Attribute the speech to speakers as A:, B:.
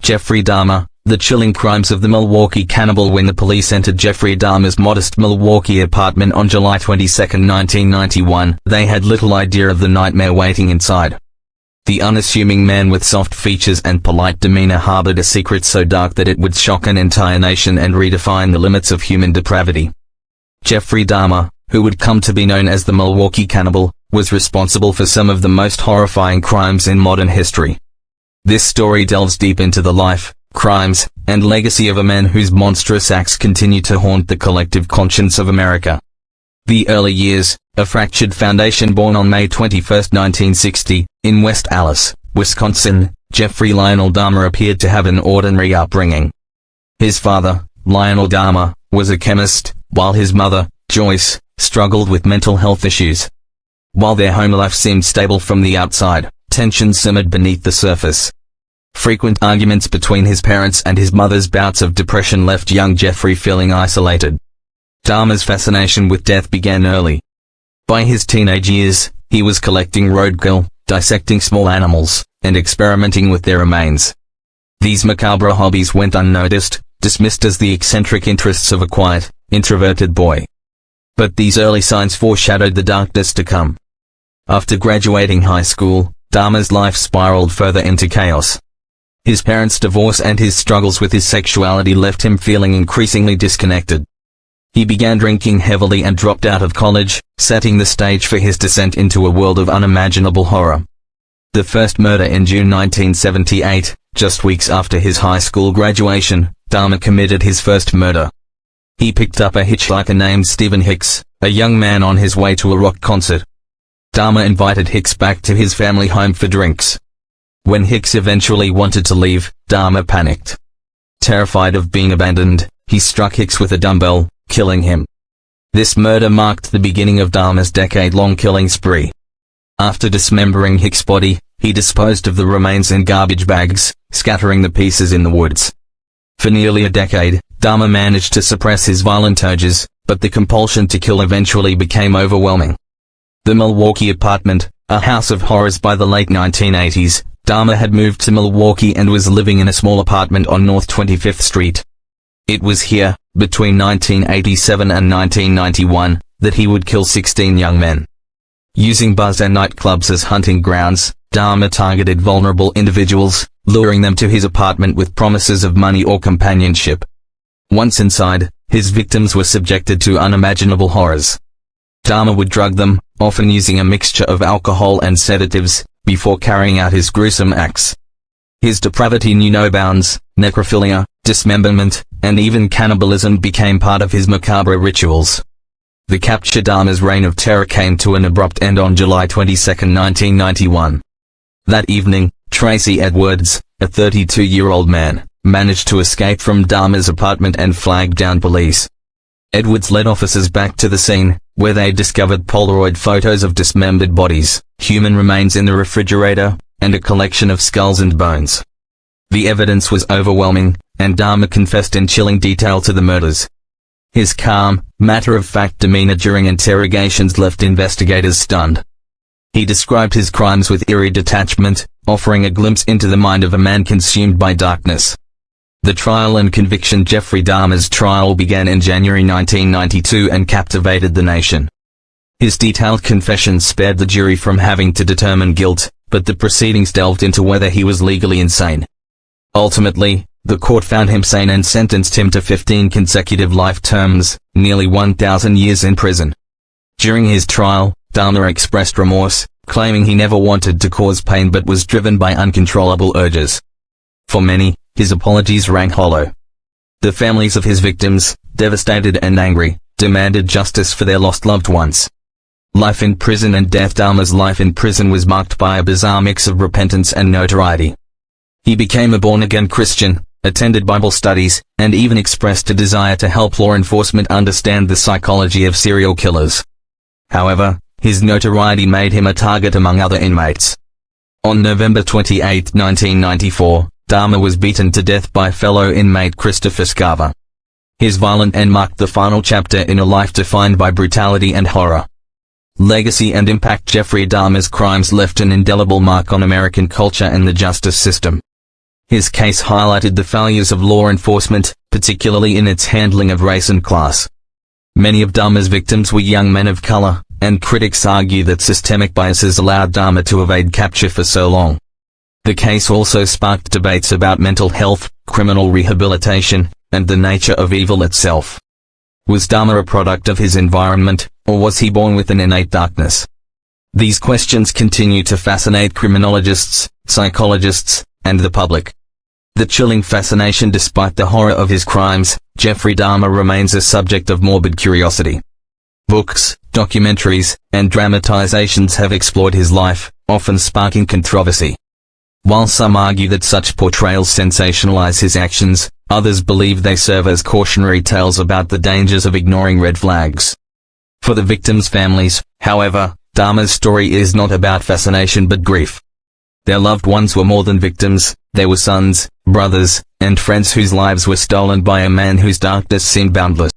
A: Jeffrey Dahmer, the chilling crimes of the Milwaukee Cannibal. When the police entered Jeffrey Dahmer's modest Milwaukee apartment on July 22, 1991, they had little idea of the nightmare waiting inside. The unassuming man with soft features and polite demeanor harbored a secret so dark that it would shock an entire nation and redefine the limits of human depravity. Jeffrey Dahmer, who would come to be known as the Milwaukee Cannibal, was responsible for some of the most horrifying crimes in modern history. This story delves deep into the life, crimes, and legacy of a man whose monstrous acts continue to haunt the collective conscience of America. The early years, a fractured foundation. Born on May 21, 1960, in West Allis, Wisconsin, Jeffrey Lionel Dahmer appeared to have an ordinary upbringing. His father, Lionel Dahmer, was a chemist, while his mother, Joyce, struggled with mental health issues. While their home life seemed stable from the outside, tension simmered beneath the surface. Frequent arguments between his parents and his mother's bouts of depression left young Jeffrey feeling isolated. Dahmer's fascination with death began early. By his teenage years, he was collecting roadkill, dissecting small animals, and experimenting with their remains. These macabre hobbies went unnoticed, dismissed as the eccentric interests of a quiet, introverted boy. But these early signs foreshadowed the darkness to come. After graduating high school, Dahmer's life spiraled further into chaos. His parents' divorce and his struggles with his sexuality left him feeling increasingly disconnected. He began drinking heavily and dropped out of college, setting the stage for his descent into a world of unimaginable horror. The first murder in June 1978, just weeks after his high school graduation, Dahmer committed his first murder. He picked up a hitchhiker named Stephen Hicks, a young man on his way to a rock concert. Dahmer invited Hicks back to his family home for drinks. When Hicks eventually wanted to leave, Dahmer panicked. Terrified of being abandoned, he struck Hicks with a dumbbell, killing him. This murder marked the beginning of Dahmer's decade-long killing spree. After dismembering Hicks' body, he disposed of the remains in garbage bags, scattering the pieces in the woods. For nearly a decade, Dahmer managed to suppress his violent urges, but the compulsion to kill eventually became overwhelming. The Milwaukee apartment, a house of horrors. By the late 1980s, Dahmer had moved to Milwaukee and was living in a small apartment on North 25th Street. It was here, between 1987 and 1991, that he would kill 16 young men. Using bars and nightclubs as hunting grounds, Dahmer targeted vulnerable individuals, luring them to his apartment with promises of money or companionship. Once inside, his victims were subjected to unimaginable horrors. Dahmer would drug them, often using a mixture of alcohol and sedatives, before carrying out his gruesome acts. His depravity knew no bounds. Necrophilia, dismemberment, and even cannibalism became part of his macabre rituals. The capture. Dahmer's reign of terror came to an abrupt end on July 22, 1991. That evening, Tracy Edwards, a 32-year-old man, managed to escape from Dahmer's apartment and flagged down police. Edwards led officers back to the scene, where they discovered Polaroid photos of dismembered bodies, human remains in the refrigerator, and a collection of skulls and bones. The evidence was overwhelming, and Dahmer confessed in chilling detail to the murders. His calm, matter-of-fact demeanor during interrogations left investigators stunned. He described his crimes with eerie detachment, offering a glimpse into the mind of a man consumed by darkness. The trial and conviction. Jeffrey Dahmer's trial began in January 1992 and captivated the nation. His detailed confession spared the jury from having to determine guilt, but the proceedings delved into whether he was legally insane. Ultimately, the court found him sane and sentenced him to 15 consecutive life terms, nearly 1,000 years in prison. During his trial, Dahmer expressed remorse, claiming he never wanted to cause pain but was driven by uncontrollable urges. For many, his apologies rang hollow. The families of his victims, devastated and angry, demanded justice for their lost loved ones. Life in prison and death. Dahmer's life in prison was marked by a bizarre mix of repentance and notoriety. He became a born-again Christian, attended Bible studies, and even expressed a desire to help law enforcement understand the psychology of serial killers. However, his notoriety made him a target among other inmates. On November 28, 1994, Dahmer was beaten to death by fellow inmate Christopher Scarver. His violent end marked the final chapter in a life defined by brutality and horror. Legacy and impact. Jeffrey Dahmer's crimes left an indelible mark on American culture and the justice system. His case highlighted the failures of law enforcement, particularly in its handling of race and class. Many of Dahmer's victims were young men of color, and critics argue that systemic biases allowed Dahmer to evade capture for so long. The case also sparked debates about mental health, criminal rehabilitation, and the nature of evil itself. Was Dahmer a product of his environment, or was he born with an innate darkness? These questions continue to fascinate criminologists, psychologists, and the public. The chilling fascination. Despite the horror of his crimes, Jeffrey Dahmer remains a subject of morbid curiosity. Books, documentaries, and dramatizations have explored his life, often sparking controversy. While some argue that such portrayals sensationalize his actions, others believe they serve as cautionary tales about the dangers of ignoring red flags. For the victims' families, however, Dahmer's story is not about fascination but grief. Their loved ones were more than victims, they were sons, brothers, and friends whose lives were stolen by a man whose darkness seemed boundless.